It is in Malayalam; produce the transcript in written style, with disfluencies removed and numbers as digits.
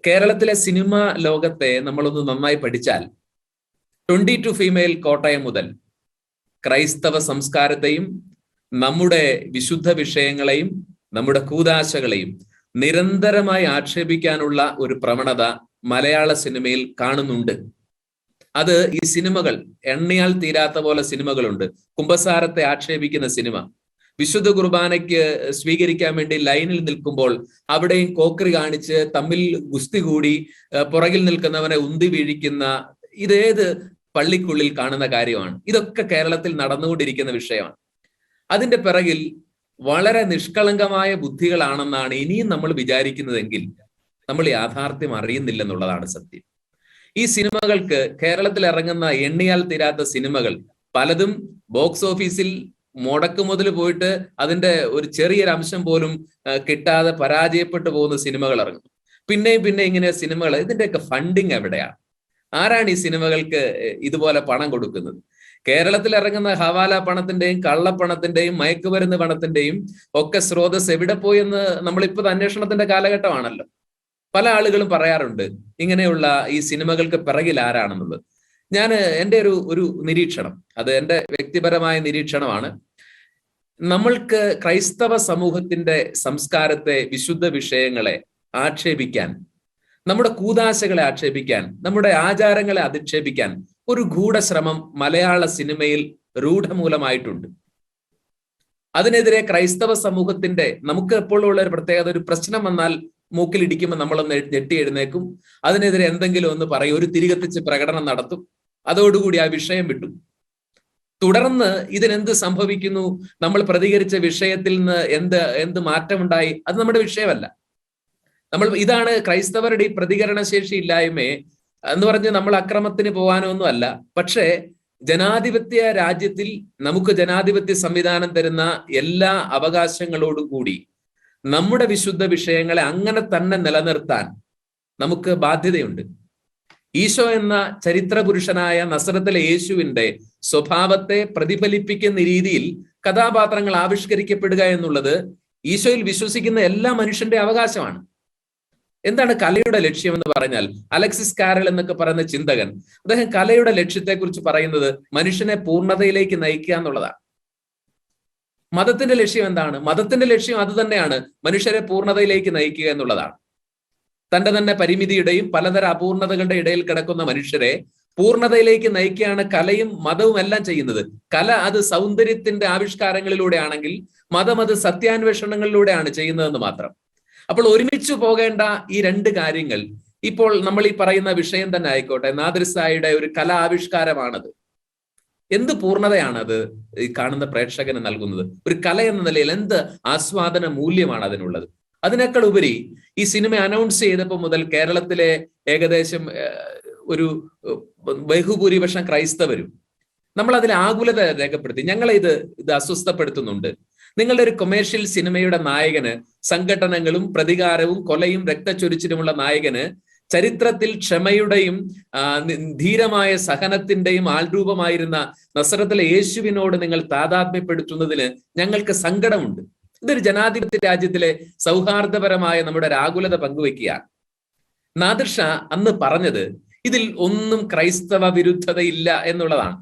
കേരളത്തിലെ സിനിമ ലോകത്തെ നമ്മളൊന്ന് നന്നായി പഠിച്ചാൽ 22 ഫീമെയിൽ കോട്ടയം മുതൽ ക്രൈസ്തവ സംസ്കാരത്തെയും നമ്മുടെ വിശുദ്ധ വിഷയങ്ങളെയും നമ്മുടെ കൂദാശകളെയും നിരന്തരമായി ആക്ഷേപിക്കാനുള്ള ഒരു പ്രവണത മലയാള സിനിമയിൽ കാണുന്നുണ്ട്. അത് ഈ സിനിമകൾ എണ്ണിയാൽ തീരാത്ത പോലെ സിനിമകളുണ്ട്. കുമ്പസാരത്തെ ആക്ഷേപിക്കുന്ന സിനിമ, വിശുദ്ധ കുർബാനയ്ക്ക് സ്വീകരിക്കാൻ വേണ്ടി ലൈനിൽ നിൽക്കുമ്പോൾ അവിടെയും കോക്കറി കാണിച്ച് തമ്മിൽ ഗുസ്തി കൂടി പുറകിൽ നിൽക്കുന്നവനെ ഉന്തി വീഴിക്കുന്ന, ഇതേത് പള്ളിക്കുള്ളിൽ കാണുന്ന കാര്യമാണ്? ഇതൊക്കെ കേരളത്തിൽ നടന്നുകൊണ്ടിരിക്കുന്ന വിഷയമാണ്. അതിന്റെ പിറകിൽ വളരെ നിഷ്കളങ്കമായ ബുദ്ധികളാണെന്നാണ് ഇനിയും നമ്മൾ വിചാരിക്കുന്നതെങ്കിൽ നമ്മൾ യാഥാർത്ഥ്യം അറിയുന്നില്ലെന്നുള്ളതാണ് സത്യം. ഈ സിനിമകൾക്ക്, കേരളത്തിൽ ഇറങ്ങുന്ന എണ്ണിയാൽ തീരാത്ത സിനിമകൾ പലതും ബോക്സ് ഓഫീസിൽ മുടക്കുമുതൽ പോയിട്ട് അതിന്റെ ഒരു ചെറിയൊരു അംശം പോലും കിട്ടാതെ പരാജയപ്പെട്ടു പോകുന്ന സിനിമകൾ ഇറങ്ങും. പിന്നെ ഇങ്ങനെ സിനിമകൾ, ഇതിന്റെയൊക്കെ ഫണ്ടിങ് എവിടെയാണ്? ആരാണ് ഈ സിനിമകൾക്ക് ഇതുപോലെ പണം കൊടുക്കുന്നത്? കേരളത്തിൽ ഇറങ്ങുന്ന ഹവാല പണത്തിന്റെയും കള്ളപ്പണത്തിന്റെയും മയക്കുമരുന്ന് പണത്തിന്റെയും ഒക്കെ സ്രോതസ് എവിടെ പോയെന്ന് നമ്മളിപ്പോ അന്വേഷണത്തിന്റെ കാലഘട്ടമാണല്ലോ. പല ആളുകളും പറയാറുണ്ട് ഇങ്ങനെയുള്ള ഈ സിനിമകൾക്ക് പിറകിൽ ആരാണെന്നുള്ളത്. ഞാൻ എൻ്റെ ഒരു നിരീക്ഷണം, അത് എൻ്റെ വ്യക്തിപരമായ നിരീക്ഷണമാണ്. നമ്മൾക്ക് ക്രൈസ്തവ സമൂഹത്തിന്റെ സംസ്കാരത്തെ, വിശുദ്ധ വിഷയങ്ങളെ ആക്ഷേപിക്കാൻ, നമ്മുടെ കൂദാശകളെ ആക്ഷേപിക്കാൻ, നമ്മുടെ ആചാരങ്ങളെ അധിക്ഷേപിക്കാൻ ഒരു ഗൂഢശ്രമം മലയാള സിനിമയിൽ രൂഢമൂലമായിട്ടുണ്ട്. അതിനെതിരെ ക്രൈസ്തവ സമൂഹത്തിന്റെ, നമുക്ക് എപ്പോഴുള്ള ഒരു പ്രത്യേകത, ഒരു പ്രശ്നം വന്നാൽ മൂക്കിലിടിക്കുമ്പോൾ നമ്മളൊന്ന് ഞെട്ടി എഴുന്നേക്കും, അതിനെതിരെ എന്തെങ്കിലും ഒന്ന് പറയും, ഒരു തിരികത്തിച്ച് പ്രകടനം നടത്തും, അതോടുകൂടി ആ വിഷയം വിട്ടു. തുടർന്ന് ഇതിനെന്ത് സംഭവിക്കുന്നു, നമ്മൾ പ്രതികരിച്ച വിഷയത്തിൽ നിന്ന് എന്ത് മാറ്റമുണ്ടായി, അത് നമ്മുടെ വിഷയമല്ല. ഇതാണ് ക്രൈസ്തവരുടെ ഈ പ്രതികരണശേഷി ഇല്ലായ്മയെ എന്ന് പറഞ്ഞ് നമ്മൾ അക്രമത്തിന് പോകാനോ ഒന്നും അല്ല. പക്ഷേ ജനാധിപത്യ രാജ്യത്തിൽ നമുക്ക് ജനാധിപത്യ സംവിധാനം തരുന്ന എല്ലാ അവകാശങ്ങളോടും കൂടി നമ്മുടെ വിശുദ്ധ വിഷയങ്ങളെ അങ്ങനെ തന്നെ നിലനിർത്താൻ നമുക്ക് ബാധ്യതയുണ്ട്. ഈശോ എന്ന ചരിത്ര പുരുഷനായ നസറത്തിലെ യേശുവിന്റെ സ്വഭാവത്തെ പ്രതിഫലിപ്പിക്കുന്ന രീതിയിൽ കഥാപാത്രങ്ങൾ ആവിഷ്കരിക്കപ്പെടുക എന്നുള്ളത് ഈശോയിൽ വിശ്വസിക്കുന്ന എല്ലാ മനുഷ്യന്റെ അവകാശമാണ്. എന്താണ് കലയുടെ ലക്ഷ്യം എന്ന് പറഞ്ഞാൽ, അലക്സിസ് കാരൽ എന്നൊക്കെ പറയുന്ന ചിന്തകൻ, അദ്ദേഹം കലയുടെ ലക്ഷ്യത്തെക്കുറിച്ച് പറയുന്നത് മനുഷ്യനെ പൂർണ്ണതയിലേക്ക് നയിക്കുക എന്നുള്ളതാണ്. മതത്തിന്റെ ലക്ഷ്യം എന്താണ്? മതത്തിന്റെ ലക്ഷ്യം അത് തന്നെയാണ്, മനുഷ്യരെ പൂർണ്ണതയിലേക്ക് നയിക്കുക എന്നുള്ളതാണ്. തന്റെ തന്നെ പരിമിതിയുടെയും പലതരം അപൂർണതകളുടെ ഇടയിൽ കിടക്കുന്ന മനുഷ്യരെ പൂർണ്ണതയിലേക്ക് നയിക്കുകയാണ് കലയും മതവും എല്ലാം ചെയ്യുന്നത്. കല അത് സൗന്ദര്യത്തിന്റെ ആവിഷ്കാരങ്ങളിലൂടെ ആണെങ്കിൽ മതം അത് സത്യാന്വേഷണങ്ങളിലൂടെയാണ് ചെയ്യുന്നതെന്ന് മാത്രം. അപ്പോൾ ഒരുമിച്ച് പോകേണ്ട ഈ രണ്ട് കാര്യങ്ങൾ, ഇപ്പോൾ നമ്മൾ ഈ പറയുന്ന വിഷയം തന്നെ ആയിക്കോട്ടെ, നാദിർസായുടെ ഒരു കലാ ആവിഷ്കാരമാണത്. എന്ത് പൂർണ്ണതയാണത് ഈ കാണുന്ന പ്രേക്ഷകന് നൽകുന്നത്? ഒരു കല എന്ന നിലയിൽ എന്ത് ആസ്വാദന മൂല്യമാണ് അതിനുള്ളത്? അതിനേക്കാൾ ഉപരി ഈ സിനിമ അനൗൺസ് ചെയ്തപ്പോൾ മുതൽ കേരളത്തിലെ ഏകദേശം ഒരു ബഹുഭൂരിപക്ഷം ക്രൈസ്തവരും നമ്മൾ അതിൽ ആകുലത രേഖപ്പെടുത്തി. ഞങ്ങളെ ഇത് അസ്വസ്ഥപ്പെടുത്തുന്നുണ്ട്. നിങ്ങളുടെ ഒരു കൊമേഴ്ഷ്യൽ സിനിമയുടെ നായകന് സംഘടനകളും പ്രതികാരവും കൊലയും രക്തച്ചൊരിച്ചിലുമുള്ള നായകന് ചരിത്രത്തിൽ ക്ഷമയുടെയും ധീരമായ സഹനത്തിന്റെയും ആൾരൂപമായിരുന്ന നസറത്തിലെ യേശുവിനോട് നിങ്ങൾ താതാത്മ്യപ്പെടുത്തുന്നതിന് ഞങ്ങൾക്ക് സങ്കടമുണ്ട്. ഇതൊരു ജനാധിപത്യ രാജ്യത്തിലെ സൗഹാർദ്ദപരമായ നമ്മുടെ ആകുലത പങ്കുവെക്കുകയാണ്. നാദിർ ഷാ അന്ന് പറഞ്ഞത് ഇതിൽ ഒന്നും ക്രൈസ്തവ വിരുദ്ധതയില്ല എന്നുള്ളതാണ്.